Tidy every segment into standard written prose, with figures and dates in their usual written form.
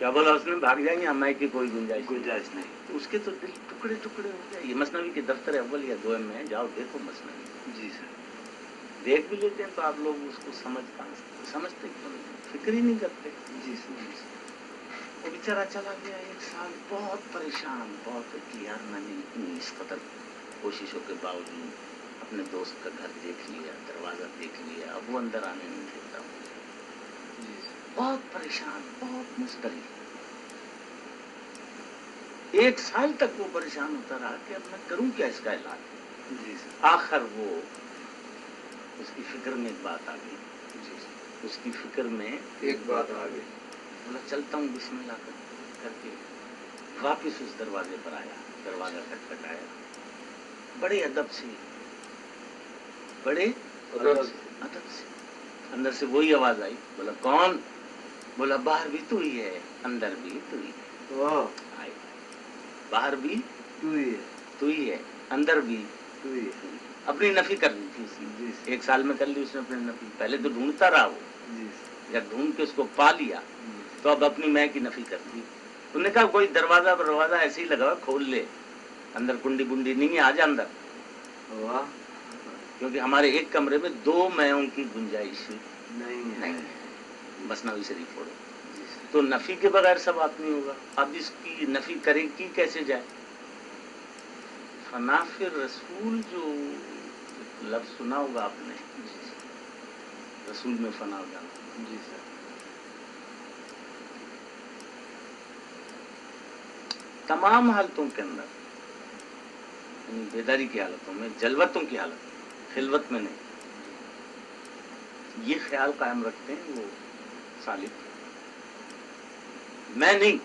کیا بولا اس نے؟ بھاگ جائیں گے ہمیں کی کوئی گنجائش نہیں. تو اس کے تو دل ٹکڑے ٹکڑے ہو گئے. یہ مثنوی کے دفتر اول یا دوم میں جاؤ دیکھو مثنوی. جی سر. دیکھ بھی لیتے ہیں تو آپ لوگ اس کو سمجھتے کیوں نہیں؟ فکر ہی نہیں کرتے. جی سر. وہ بیچارہ چلا گیا 1 سال بہت پریشان، بہت کہ یار میں نے اتنی اس قدر کوششوں کے باوجود اپنے دوست کا گھر دیکھ لیا، دروازہ دیکھ لیا، اب وہ اندر آنے نہیں دیتا. بہت پریشان، بہت مضطرب. 1 سال تک وہ پریشان ہوتا رہا کہ اب میں کروں کیا اس کا علاج. جی سر. آخر وہ اس کی فکر میں ایک بات آ گئی. جی سر. اس کی فکر میں ایک بات آ گئی. بولا چلتا ہوں بسم اللہ کر کے واپس اس دروازے پر آیا. دروازہ کھٹکھٹایا بڑے ادب سے، بڑے ادب سے. اندر سے وہی آواز آئی. بولا کون؟ بولا باہر بھی تو ہی ہے، اندر بھی تو ہی ہے. آئی. باہر بھی تو ہی ہے، اندر بھی تو ہی ہے. اپنی نفی کر لی تھی اس نے. 1 سال میں کر لی اس نے اپنی نفی. پہلے تو ڈھونڈتا رہا وہ، جب ڈھونڈ کے اس کو پا لیا تو اب اپنی میں کی نفی کر دی. انہوں نے کہا کوئی دروازہ ایسے ہی لگا کھول لے، اندر کنڈی بنڈی نہیں ہے، آ جا اندر. کیونکہ ہمارے ایک کمرے میں 2 میوں کی گنجائش نہیں ہے. مثنوی شریف پڑھو تو نفی کے بغیر ثواب نہیں ہوگا. اب اس کی نفی کرے کی کیسے جائے؟ فنا فی رسول جو لفظ سنا ہوگا آپ نے، رسول میں فنا ہو جانا. جی سر. تمام حالتوں کے اندر، یعنی بیداری کی حالتوں میں، جلوتوں کی حالت میں، خلوت میں نہیں، یہ خیال قائم رکھتے ہیں وہ سالک میں نہیں،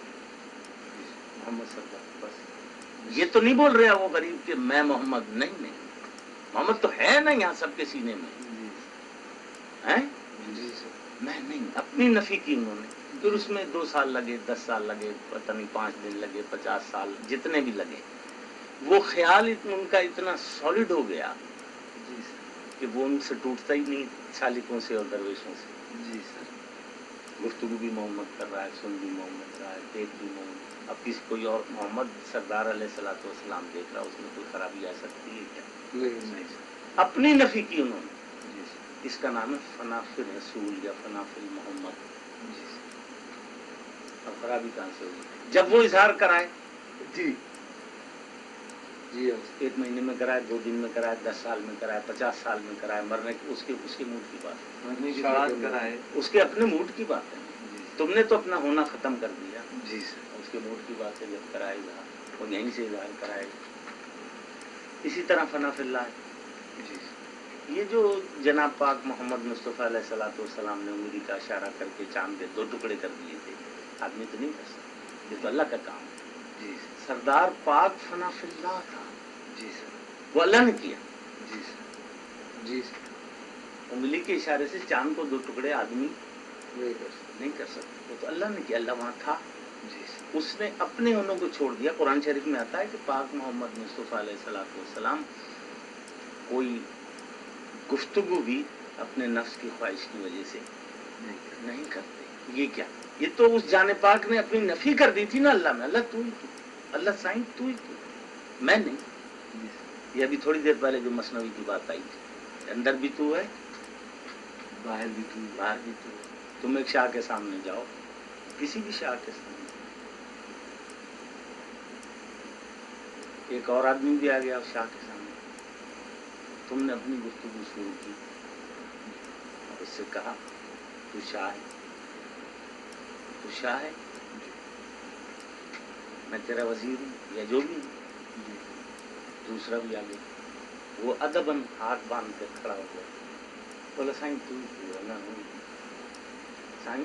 محمد سردار. بس یہ تو نہیں بول رہا وہ غریب کہ میں محمد نہیں. محمد تو ہے نا یہاں سب کے سینے میں ہیں. میں نہیں. اپنی نفی کی انہوں نے. پھر اس میں 2 سال لگے، 10 سال لگے، پتہ نہیں 5 دن لگے، 50 سال، جتنے بھی لگے. وہ خیال ان کا اتنا سالڈ ہو گیا کہ وہ ان سے ٹوٹتا ہی نہیں، سالکوں سے اور درویشوں سے. جی سر. گفتگو بھی محمد کر رہا ہے، سن بھی محمد رہا ہے، دیکھ بھی محمد. اب کسی کوئی اور محمد سردار علیہ الصلوۃ والسلام دیکھ رہا، اس میں کوئی خرابی آ سکتی ہے کیا؟ نہیں. اپنی نفی کی انہوں نے. اس کا نام ہے فنا فی رسول یا فنا فی محمد. اب خرابی کہاں سے ہوگی؟ جب وہ اظہار کرائے جی 1 مہینے میں کرائے، 2 دن میں کرائے، 10 سال میں کرائے، 50 سال میں کرائے، مرنے کی اس کے موڈ کی بات ہے. اس کے اپنے موڈ کی بات ہے. تم نے تو اپنا ہونا ختم کر دیا. جی سر. اس کے موڈ کی بات ہے. جب کرائے گا وہ یہیں سے اظہار کرائے گا. اسی طرح فنا فی اللہ ہے. یہ جو جناب پاک محمد مصطفیٰ علیہ الصلوۃ والسلام نے انگلی کا اشارہ کر کے چاند کے 2 ٹکڑے کر دیے تھے، آدمی تو نہیں کر سکتا. یہ تو اللہ کا کام ہے. سردار پاک فنا فی اللہ تھا. جی سر. وہ اللہ نے کیا. جی سر. جی سر. انگلی کے اشارے سے چاند کو 2 ٹکڑے آدمی نہیں کر سکتا. وہ تو اللہ نے کیا. اللہ وہاں تھا. اس نے اپنے انہوں کو چھوڑ دیا. قرآن شریف میں آتا ہے کہ پاک محمد مصطفیٰ علیہ الصلوۃ والسلام کوئی گفتگو بھی اپنے نفس کی خواہش کی وجہ سے نہیں کرتے. یہ کیا؟ یہ تو اس جان پاک نے اپنی نفی کر دی تھی نا اللہ میں. اللہ تو ہی تو، اللہ سائن تو ہی تو، میں نہیں. یہ ابھی تھوڑی دیر پہلے جو مثنوی کی بات آئی تھی، اندر بھی تو ہے، باہر بھی تو. باہر بھی تو. تم ایک شاہ کے سامنے جاؤ، کسی بھی شاہ کے سامنے، ایک اور آدمی بھی آ گیا اس شاہ کے سامنے، تم نے اپنی گفتگو شروع کی اور اس سے کہا تو شاہ ہے، تو شاہ ہے، میں تیرا وزیر ہوں یا جو بھی ہوں. دوسرا بھی آ گیا. وہ ادباً ہاتھ باندھ کر کھڑا ہو گیا. بولا سائیں تو اللہ نہیں، سائیں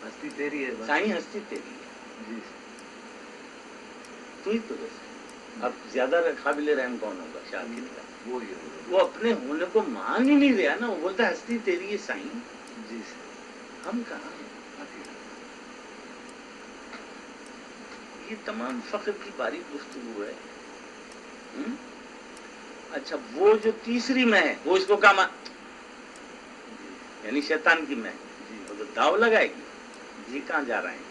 ہستی تیری ہے. سائیں ہستی تیری ہے. جی. تو ہی تو بس. اب زیادہ قابل رحم کون ہوگا؟ شاکر کا. وہ اپنے ہونے کو مان ہی نہیں رہا نا. وہ بولتا ہے ہستی تیری ہے سائیں. جی. ہم کہاں ہیں؟ یہ تمام فخر کی باریک گفتگو ہے. اچھا وہ جو تیسری میں ہے وہ اس کو کہا یعنی شیطان کی میں، وہ تو داؤ لگائے گی. جی کہاں جا رہے ہیں؟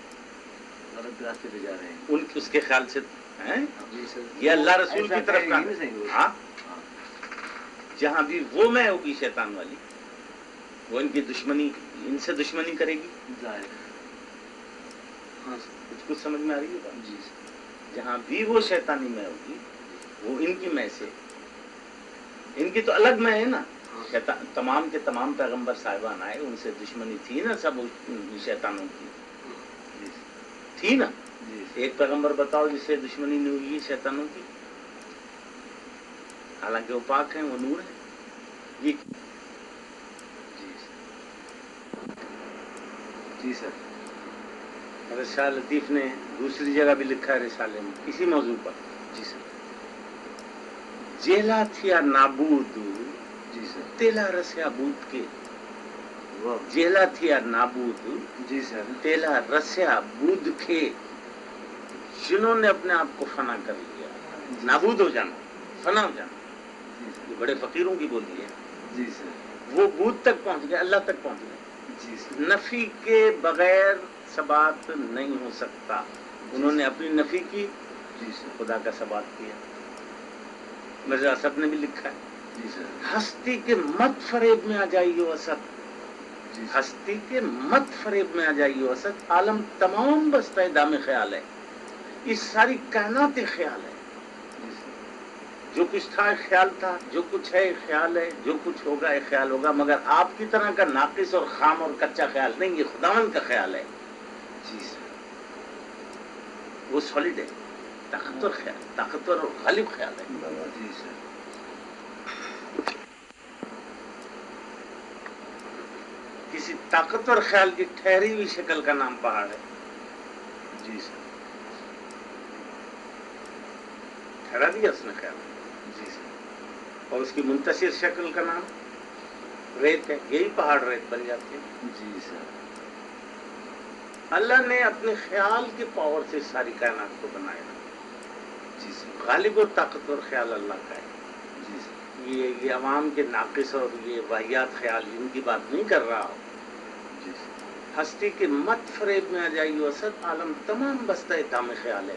غلط راستے پہ جا رہے ہیں. ان اس کے خیال سے ہیں جی سر. یہ اللہ رسول کی طرف کا نہیں صحیح. ہاں جہاں بھی وہ میں ہوگی شیطان والی وہ ان کی دشمنی ان سے دشمنی کرے گی ظاہر. ہاں سر. کچھ سمجھ میں آ رہی ہے بات؟ جی سر. جہاں بھی وہ شیطانی میں ہوگی وہ ان کی میں سے ان کی تو الگ میں ہے نا. تمام کے تمام پیغمبر صاحبان آئے ان سے دشمنی تھی نا سب شیطانوں کی تھی نا. ایک پیغمبر بتاؤ جس سے دشمنی نہیں ہوئی شیطانوں کی. حالانکہ وہ پاک ہیں وہ نور ہیں. یہ جی سر. شاہ لطیف نے دوسری جگہ بھی لکھا ہے رسالے میں اسی موضوع پر. جی سر. جیلا تھیا نابود جی سر. تیلا رسیا بود کے. واہ. جیلا تھیا نابود جی سر. تیلا رسیا بود کے. جنہوں نے اپنے آپ کو فنا کر لیا نابود ہو جانا فنا ہو جانا. یہ بڑے فقیروں کی بولی ہے. جی سر. وہ بود تک پہنچ گئے اللہ تک پہنچ گئے. جی سر. نفی کے بغیر ثبات نہیں ہو سکتا. انہوں نے اپنی نفی کی جی سر. خدا کا ثبات کیا. مرزا اسد نے بھی لکھا ہے جی سر. ہستی کے مت فریب میں آ جائیے اسد. جی سر. ہستی کے مت فریب میں آ جائیے اسد. عالم تمام بستہ دام خیال ہے. یہ ساری کائنات خیال ہے. جی سر. جو کچھ تھا ایک خیال تھا جو کچھ ہے ایک خیال ہے جو کچھ ہوگا ایک خیال ہوگا. مگر آپ کی طرح کا ناقص اور خام اور کچا خیال نہیں. یہ خداوند کا خیال ہے. جی سر. وہ سالڈ ہے. طاقتور خیال طاقتور اور غالب خیال ہے. جی سر. کسی طاقتور خیال کی ٹھہری ہوئی شکل کا نام پہاڑ ہے. جی سر. ٹھہرا دیا اس نے خیال. جی سر. اور اس کی منتشر شکل کا نام ریت ہے. یہی پہاڑ ریت بن جاتے ہیں. جی سر. اللہ نے اپنے خیال کے پاور سے ساری کائنات کو بنایا. جی سر. غالب اور طاقتور خیال اللہ کا ہے. جی سر. یہ عوام کے ناقص اور یہ واحیات خیال ان کی بات نہیں کر رہا ہو. جی سر. ہستی کے مت فریب میں آ جائیے اسد. عالم تمام بستہ دام خیال ہے.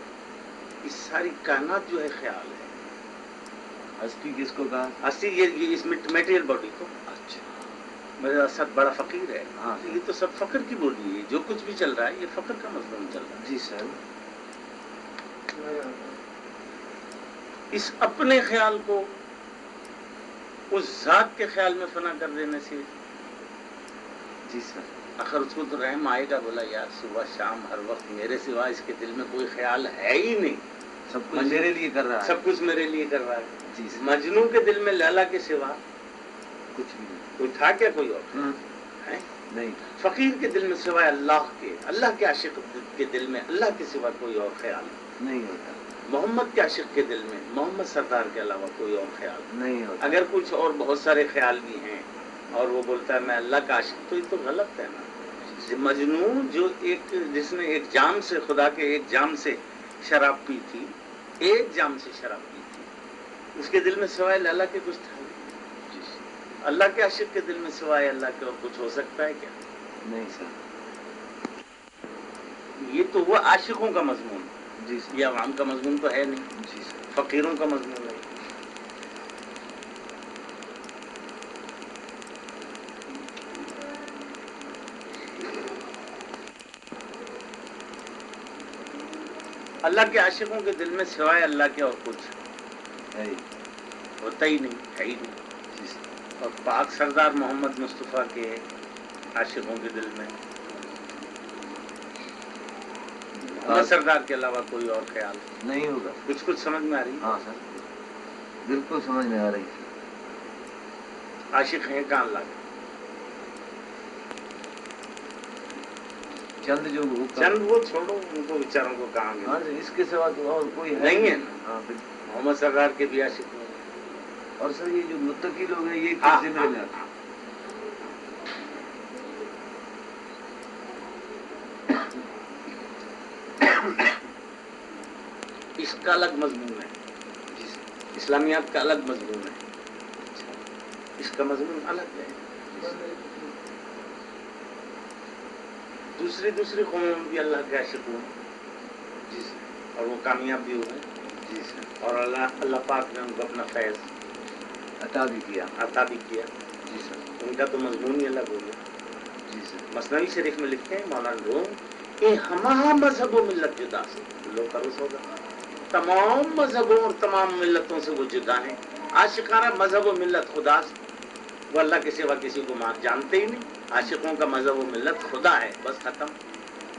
اس ساری کائنات جو ہے خیال ہے. ہستی کس کو کہا؟ ہستی یہ اس میٹیریل باڈی کو. اچھا. میرا سب بڑا فقیر ہے. ہاں. یہ تو سب فقر کی بولی ہے. جو کچھ بھی چل رہا ہے یہ فقر کا مضمون چل رہا ہے. جی سر. اس اپنے خیال کو اس ذات کے خیال میں فنا کر دینے سے جی سر. آخر اس کو تو رحم آئے گا. بولا یار صبح شام ہر وقت میرے سوا اس کے دل میں کوئی خیال ہے ہی نہیں. سب کچھ میرے لیے کر رہا ہے. سب کچھ میرے لیے کر رہا ہے. جی سر. مجنوں کے دل میں لیلا کے سوا کچھ بھی نہیں. کوئی تھا کیا کوئی اور ہے؟ نہیں. فقیر کے دل میں سوائے اللہ کے اللہ کے عاشق کے دل میں اللہ کے سوا کوئی اور خیال نہیں ہوتا. محمد کے عاشق کے دل میں محمد سردار کے علاوہ کوئی اور خیال نہیں ہوتا. اگر کچھ اور بہت سارے خیال بھی ہیں اور وہ بولتا ہے میں اللہ کا عاشق تو یہ تو غلط ہے نا. مجنون جو جس نے ایک جام سے خدا کے ایک جام سے شراب پی تھی ایک جام سے شراب پی تھی اس کے دل میں سوائے اللہ کے کچھ تھا. اللہ کے عاشق کے دل میں سوائے اللہ کے اور کچھ ہو سکتا ہے کیا؟ نہیں سر. یہ تو وہ عاشقوں کا مضمون ہے. جی سر. یہ عوام کا مضمون تو ہے نہیں. جی سر. فقیروں کا مضمون ہے. اللہ کے عاشقوں کے دل میں سوائے اللہ کے اور کچھ ہے ہوتا ہی نہیں ہے ہی نہیں. جی سر. اور پاک سردار محمد مصطفیٰ کے عاشقوں کے دل میں محمد سردار کے علاوہ کوئی اور خیال نہیں ہوگا. کچھ سمجھ میں آ رہی ہے؟ ہاں سر. بالکل سمجھ میں آ رہی ہے. عاشق ہیں کہاں اللہ کے؟ چند جو چند وہ چھوڑو ان کو بیچاروں کو کہاں گے. ہاں اس کے سوا تو اور کوئی نہیں ہے. ہاں. محمد سردار کے بھی عاشق نہیں. اور سر یہ جو متقی لوگ ہیں یہ کس زمرے میں آتے ہیں؟ اس کا الگ مضمون ہے. اسلامیات کا الگ مضمون ہے. اس کا مضمون الگ ہے. دوسری قوموں میں بھی اللہ کے عاشق ہوں جی سر اور وہ کامیاب بھی ہوئے جی سر اور اللہ پاک نے ان کو اپنا فیض عطا بھی کیا عطا بھی کیا. جی سر ان کا تو مضمون ہی الگ ہو گیا. جی سر مثنوی شریف میں لکھتے ہیں مولانا روم کہ ہمارا مذہب و ملت جدا سے لوگ کروس ہوگا. تمام مذہبوں اور تمام ملتوں سے وہ جدا ہیں. عاشقانہ مذہب و ملت خدا سے، وہ اللہ کے سوا کسی کو جانتے ہی نہیں. عاشقوں کا مذہب و ملت خدا ہے، بس ختم.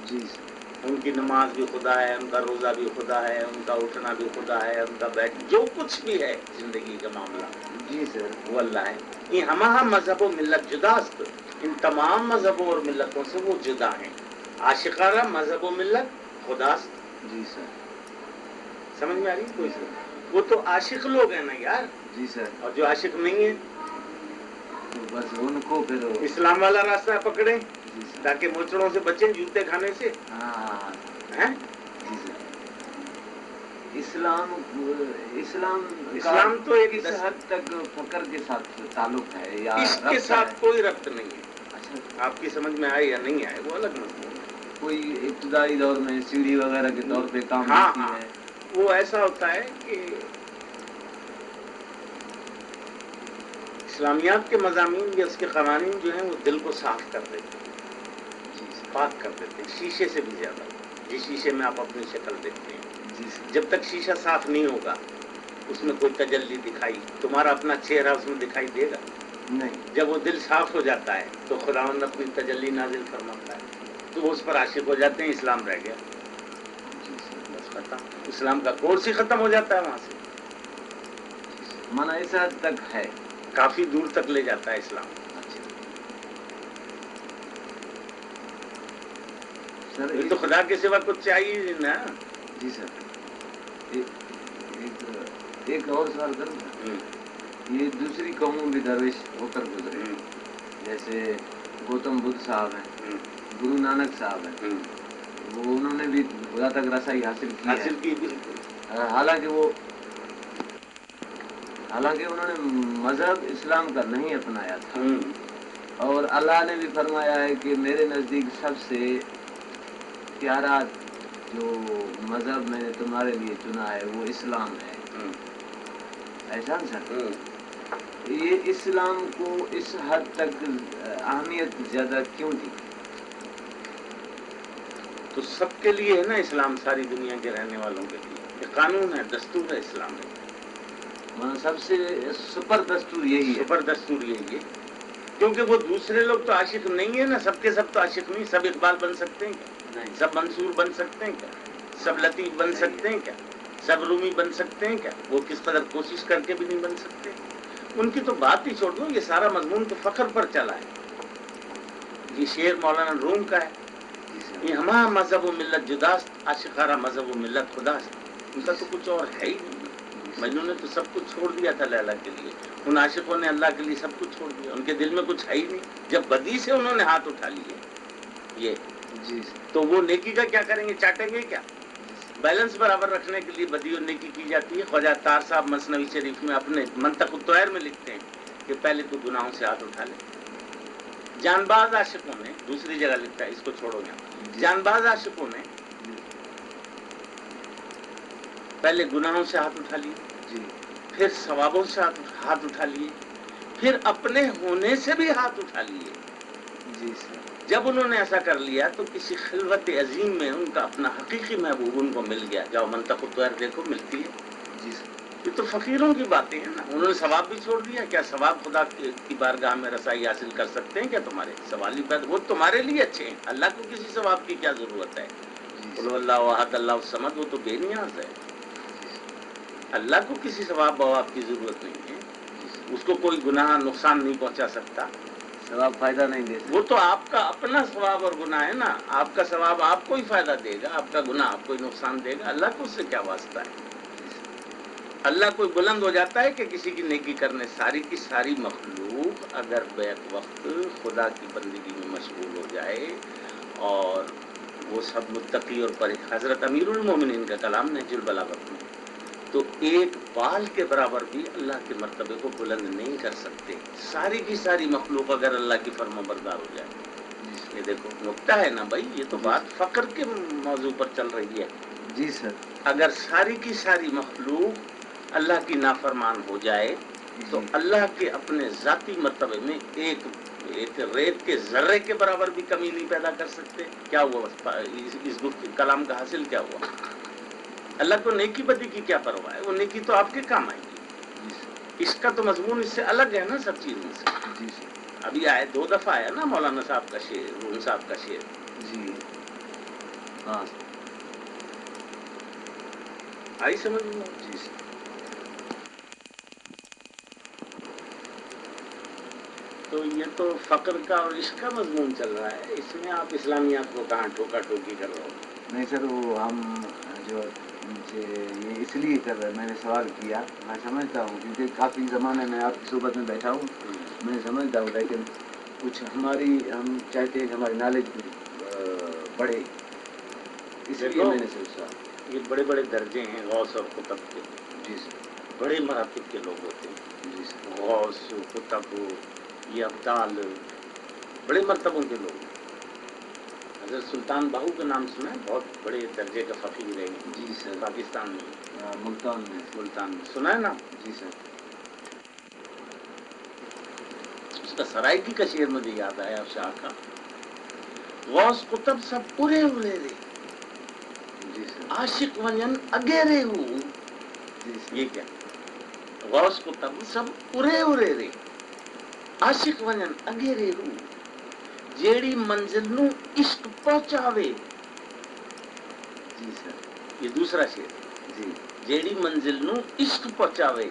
جی سر ان کی نماز بھی خدا ہے، ان کا روزہ بھی خدا ہے، ان کا اٹھنا بھی خدا ہے، ان کا بیٹھ جو کچھ بھی ہے زندگی کا معاملہ جی سر وہ اللہ ہے. یہ ہمارا مذہب و ملت جداست، ان تمام مذہبوں اور ملتوں سے وہ جدا ہیں. عاشقانہ مذہب و ملت خداست. جی سر سمجھ میں آ رہی کوئی سے؟ وہ تو عاشق لوگ ہیں نا یار، جی سر اور جو عاشق نہیں ہیں تو بس ان کو پھر اسلام والا راستہ پکڑیں جی سر تاکہ موچڑوں سے بچیں، جوتے کھانے سے. ہاں ہیں؟ جی سر اسلام اسلام تو ایک کس حد تک فقر کے ساتھ تعلق ہے یا اس کے ربط ساتھ ہے؟ کوئی ربط نہیں ہے. اچھا آپ کی سمجھ میں آئے یا نہیں آئے وہ الگ مسئلہ ہے. کوئی ابتدائی دور میں سیڑھی وغیرہ کے طور پہ کام ہاں ہوتی ہاں ہے. وہ ایسا ہوتا ہے کہ اسلامیات کے مضامین یا اس کے قوانین جو ہیں وہ دل کو صاف کر دیتے ہیں، جی سر پاک کر دیتے ہیں، شیشے سے بھی زیادہ. جس شیشے میں آپ اپنی شکل دیکھتے ہیں، جی سر جب تک شیشہ صاف نہیں ہوگا اس میں کوئی تجلی دکھائی تمہارا اپنا چہرہ اس میں دکھائی دے گا. نہیں جب وہ دل صاف ہو جاتا ہے تو خداوند اپنی تجلی نازل فرماتا ہے تو وہ اس پر عاشق ہو جاتے ہیں. اسلام رہ گیا، جی سر بس ختم. اسلام کا کورس ہی ختم ہو جاتا ہے وہاں سے. مانا اس حد تک ہے. کافی دور تک لے جاتا ہے اسلام. اچھا سر یہ تو خدا کے سوا کچھ چاہیے ہی نا. جی سر ایک اور سوال کروں گا. ہوں. یہ دوسری قوموں بھی درویش ہو کر گزرے، ہوں. جیسے گوتم بدھ صاحب ہیں، ہوں. گرو نانک صاحب ہیں، ہوں. وہ انہوں نے بھی خدا تک رسائی حاصل کی ہے. حاصل کی بالکل. حالانکہ انہوں نے مذہب اسلام کا نہیں اپنایا تھا، ہوں. اور اللہ نے بھی فرمایا ہے کہ میرے نزدیک سب سے پیارا جو مذہب میں نے تمہارے لیے چنا ہے وہ اسلام ہے. ہوں. ایسا نا سر؟ ہوں. یہ اسلام کو اس حد تک اہمیت زیادہ کیوں دی؟ تو سب کے لیے ہے نا اسلام، ساری دنیا کے رہنے والوں کے لیے. یہ قانون ہے، دستور ہے اسلام میں. سب سے سپر دستور یہی ہے. سپر دستور یہی ہے کیونکہ وہ دوسرے لوگ تو عاشق نہیں ہیں نا. سب کے سب تو عاشق نہیں. سب اقبال بن سکتے ہیں کیا؟ نہیں. سب منصور بن سکتے ہیں کیا؟ سب لطیف بن نہیں. سکتے ہیں کیا؟ سب رومی بن سکتے ہیں کیا؟ وہ کس قدر کوشش کر کے بھی نہیں بن سکتے. ان کی تو بات ہی چھوڑ دو. یہ سارا مضمون تو فخر پر چلا ہے. یہ شعر مولانا روم کا ہے. یہ ہمارا مذہب و ملت جداست، عاشقانہ مذہب و ملت خداست. ان کا تو کچھ اور ہے ہی نہیں. مجنون نے تو سب کچھ چھوڑ دیا تھا لیلا کے لیے. ان عاشقوں نے اللہ کے لیے سب کچھ چھوڑ دیا. ان کے دل میں کچھ ہے ہی نہیں. جب بدی سے انہوں نے ہاتھ اٹھا لیے یہ جی تو وہ نیکی کا کیا کریں گے؟ چاٹیں گے کیا؟ بیلنس برابر رکھنے کے لیے بدی اور نیکی کی جاتی ہے. خواجہ طاہر صاحب مثنوی شریف میں اپنے منطق الطائر میں لکھتے ہیں کہ پہلے تو گناہوں سے ہاتھ اٹھا لے. جان باز عاشقوں نے، دوسری جگہ لکھتا ہے، اس کو چھوڑو یہاں، جان باز عاشقوں نے پہلے گناہوں سے ہاتھ اٹھا لیے، جی پھر ثوابوں سے ہاتھ اٹھا لیے، پھر اپنے ہونے سے بھی ہاتھ اٹھا لیے. جی سر. جب انہوں نے ایسا کر لیا تو کسی خلوت عظیم میں ان کا اپنا حقیقی محبوب ان کو مل گیا. جاؤ منطق الطائر دیکھو، ملتی ہے. جی سر. یہ تو فقیروں کی باتیں ہیں نا. انہوں نے ثواب بھی چھوڑ دیا. کیا ثواب خدا کی بارگاہ میں رسائی حاصل کر سکتے ہیں کیا؟ تمہارے سوال ہی پیدا. وہ تمہارے لیے اچھے ہیں. اللہ کو کسی ثواب کی کیا ضرورت ہے؟ قل هو اللہ احد اللہ الصمد، وہ تو بے نیاز ہے. اللہ کو کسی ثواب بواب کی ضرورت نہیں ہے. اس کو کوئی گناہ نقصان نہیں پہنچا سکتا. ثواب فائدہ نہیں دے وہ تو آپ کا اپنا ثواب اور گناہ ہے نا. آپ کا ثواب آپ کو ہی فائدہ دے گا، آپ کا گناہ آپ کو ہی نقصان دے گا. اللہ کو اس سے کیا واسطہ ہے؟ اللہ کوئی بلند ہو جاتا ہے کہ کسی کی نیکی کرنے؟ ساری کی ساری مخلوق اگر بیک وقت خدا کی بندگی میں مشغول ہو جائے اور وہ سب متقی اور حضرت امیر المومنین کا کلام نہج البلاغت میں، تو ایک بال کے برابر بھی اللہ کے مرتبے کو بلند نہیں کر سکتے. ساری کی ساری مخلوق اگر اللہ کی فرما بردار ہو جائے. یہ دیکھو نکتہ ہے نا بھائی. یہ تو بات فقر کے موضوع پر چل رہی ہے. جی سر. اگر ساری کی ساری مخلوق اللہ کی نافرمان ہو جائے تو اللہ کے اپنے ذاتی مرتبے میں ایک ریت کے ذرے کے برابر بھی کمی نہیں پیدا کر سکتے. کیا ہوا اس گفت کلام کا حاصل کیا ہوا؟ اللہ کو نیکی بدی کی کیا پرواہ ہے؟ وہ نیکی تو آپ کے کام آئے گی. اس کا تو مضمون اس سے الگ ہے نا سب چیزوں سے. جی سر. ابھی آئے 2 دفعہ آیا نا مولانا صاحب کا شعر، روم صاحب کا شعر. جی ہاں آئی سمجھ میں؟ جی سر. تو یہ تو فقر کا اور عشق کا مضمون چل رہا ہے، اس میں آپ اسلامیات کو کہاں ٹھوکا ٹھوکی کر رہے ہو؟ نہیں سر، وہ ہم جو یہ اس لیے کر رہے، میں نے سوال کیا، میں سمجھتا ہوں کیونکہ کافی زمانے میں آپ کی صحبت میں بیٹھا ہوں، میں سمجھتا ہوں، لیکن کچھ ہم چاہتے ہیں کہ ہماری نالج بڑھے، اس لیے میں نے سوچا. یہ بڑے بڑے درجے ہیں غوث اور قطب کے. جی سر. بڑے مراتب کے لوگ ہوتے ہیں. جی سر. غوث، قطب، یہ ابدال، بڑے مرتبوں کے لوگ ہیں. حضرت سلطان باہو کا نام سنا ہے؟ بہت بڑے درجے کا فقیر ہے. جی سر. پاکستان میں، ملتان میں سنا ہے نا؟ جی سر. اس کا سرائکی کا شعر مجھے یاد آیا شاہ کا. غوث قطب سب پورے ہوئے رے، جی سر. عاشق ونجن اگیرے ہو. جی سر. یہ کیا؟ غوث قطب سب پورے ہوئے رے، عاشق ونجن اگیرے ہو، جیڑی منزل نو عشق پہنچاوے. جی سر. یہ دوسرا شعر. جی. جیڑی منزل نو عشق پہنچاوے،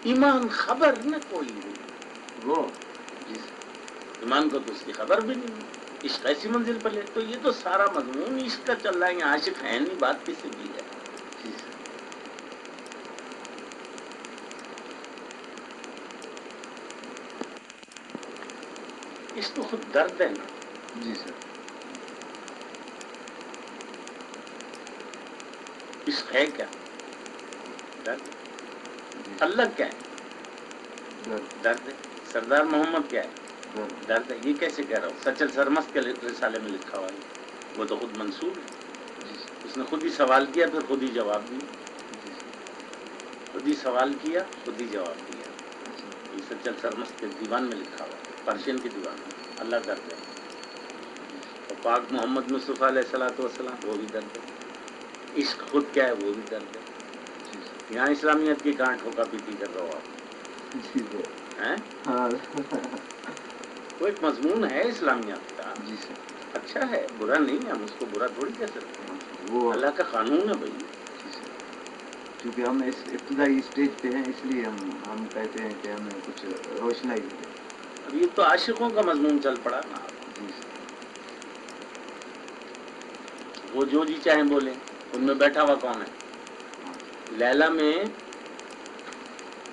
ایمان خبر نہ کوئی ہو. وہ جی سر. ایمان کو تو اس کی خبر بھی نہیں، عشق ایسی منزل پر لے. تو یہ تو سارا مضمون عشق کا چل رہا ہے. یہاں عاشق ہے نہیں، بات کس سے کی ہے؟ جی سر. عشق تو خود درد ہے نا. جی سر. عشق ہے کیا؟ درد. اللہ کیا ہے؟ درد ہے. سردار محمد کیا ہے؟ درد ہے. یہ کیسے کہہ رہا ہوں؟ سچل سرمست کے رسالے میں لکھا ہوا ہے، وہ تو خود منصور ہے. اس نے خود ہی سوال کیا، پھر خود ہی جواب دیا. خود ہی سوال کیا، خود ہی جواب دیا. یہ سچل سرمست کے دیوان میں لکھا ہوا ہے، پرشین کے دیوان میں. اللہ درد ہے. اور پاک محمد مصطفیٰ علیہ الصلوۃ والسلام، وہ بھی درد ہے. عشق خود کیا ہے؟ وہ بھی درد ہے. یہاں اسلامیت کی کہاں ٹھوکا پیٹی کر رہا ہو آپ؟ وہ ایک مضمون ہے اسلامیات کا. جی سر. اچھا ہے، برا نہیں ہے، ہم اس کو برا تھوڑی کہہ سکتے ہیں. وہ اللہ کا قانون ہے بھائی. کیونکہ ہم اس ابتدائی اسٹیج پہ ہیں، اس لیے ہم کہتے ہیں کہ ہمیں کچھ روشنائی ملے. اب یہ تو عاشقوں کا مضمون چل پڑا نا. جی سر. وہ جو جی چاہیں بولیں. ان میں بیٹھا ہوا کون ہے؟ لیلا میں.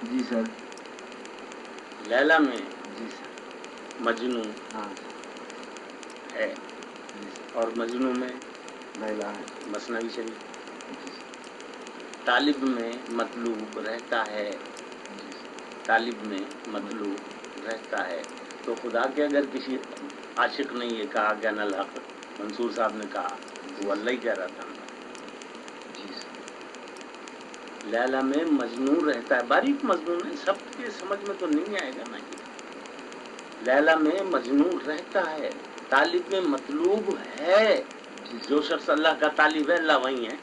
جی سر. لیلا میں جی سر. مجنو ہاں ہے، اور مجنو میں لیلا ہے. مثنوی شریف. طالب میں مطلوب رہتا ہے، طالب میں مطلوب رہتا ہے. تو خدا کے اگر کسی عاشق نے یہ کہا کہ ان الحق، منصور صاحب نے کہا، وہ اللہ ہی کہہ رہا تھا. لیلا میں مجنون رہتا ہے. باریک مضمون ہے، سب کے سمجھ میں تو نہیں آئے گا نا. لیلا میں مجنون رہتا ہے، طالب میں مطلوب ہے. جو شخص اللہ کا طالب ہے، اللہ وہیں ہے.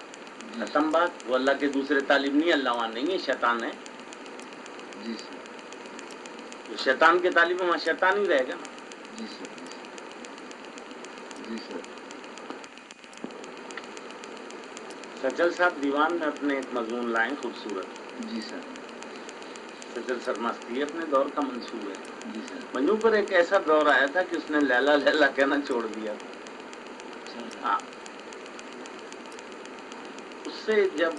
ختم بات. وہ اللہ کے دوسرے طالب نہیں، اللہ وہاں نہیں ہے، شیطان ہے. جی سر. شیطان کے طالب میں وہاں شیطان ہی رہے گا نا. جی سر. جی سر. سچل صاحب دیوان میں اپنے ایک مضمون لائیں خوبصورت. جی سر. سچل سرمستی اپنے دور کا منصور ہے. جی سر. منو پر ایک ایسا دور آیا تھا کہ اس نے لیلا لیلا کہنا چھوڑ دیا. ہاں. اس سے جب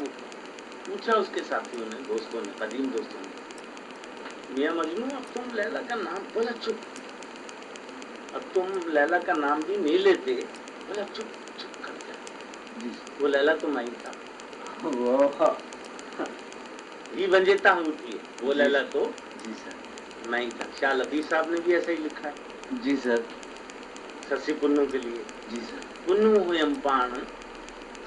پوچھا اس کے ساتھیوں نے، دوستوں نے، قدیم دوستوں نے، میاں مجنو اب تم لیلا کا نام، بولا چپ، اب تم لیلا کا نام بھی نہیں لیتے. بولا چپ چپ کر جا. وہ لیلا تو میں تھا. یہ بنجیتا ہوں کی وہ لیلا تو جی سر. میں تھا. شاہ لطیف صاحب نے بھی ایسا ہی لکھا ہے. جی سر. سسی پنو کے لیے. جی سر. پنو ہوئم پان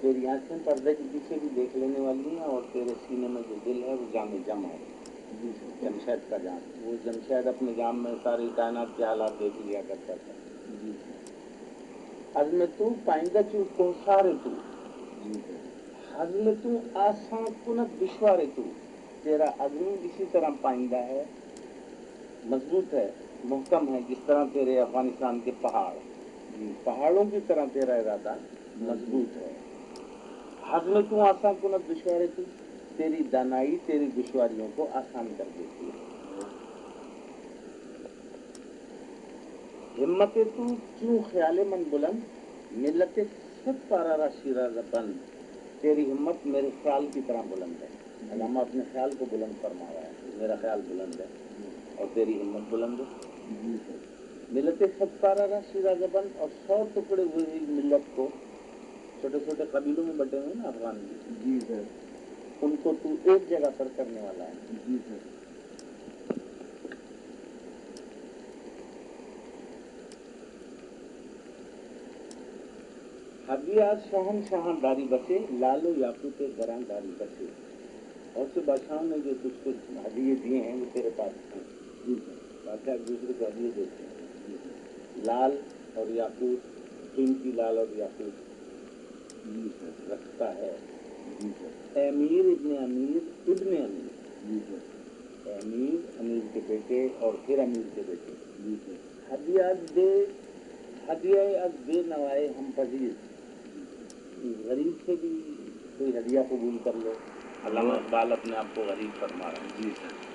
تیری آنکھیں پردے کے پیچھے بھی دیکھ لینے والی ہیں، اور تیرے سینے میں جو دل ہے وہ جام جم ہے، جی سر، جمشید کا جام. وہ جمشید اپنے جام میں ساری کائنات کے حالات دیکھ لیا کرتا تھا. جی سر، حزم تو پائندہ چو کوسار تو، جی سر، حزم تو آسان کنت دشوار تو. تیرا عزم اسی طرح پائندہ ہے، مضبوط ہے، محکم ہے، جس طرح تیرے افغانستان کے پہاڑ. جی پہاڑوں کی طرح تیرا ارادہ مضبوط ہے. حزم تو آسان کنت دشوار تو، تیری دانائی تیری دشواریوں کو آسان کر دیتی ہے. ہمت تو کیوں خیال من بلند، ملت سب پارا شیرازہ بند. تیری ہمت میرے خیال کی طرح بلند ہے. علامہ اپنے خیال کو بلند فرما رہا ہے، میرا خیال بلند ہے اور تیری ہمت بلند ہے. جی سر، ملت سب پارا شیرازہ بند، اور 100 ٹکڑے ہوئے ملت کو، چھوٹے چھوٹے قبیلوں میں بٹے ہوئے نا افغان بھی، جی سر، ان کو تو ایک جگہ پر کرنے والا ہے. جی سر، حبیات شہن شہاں داری بسے، لالو یاقوت گراں داری بسے. اور سے بادشاہوں نے جو تجھ کو ہدیے دیے ہیں وہ تیرے پاس ہیں. جی سر، بادشاہ ایک دوسرے کو ہدیے دیتے ہیں. جی سر، لال اور یاقوت، قیمتی لال اور یاقوت جی سر، رکھتا ہے. جی سر، امیر ابن امیر ابن امیر، جی سر، امیر امیر کے بیٹے اور پھر امیر کے بیٹے. جی سر، ہدیات دے، ہدیہ از بے نوائے ہم پذیر. غریب سے بھی کوئی ہدیہ قبول کر لو. علامہ اقبال اپنے آپ کو غریب فرما رہے ہیں. جی سر.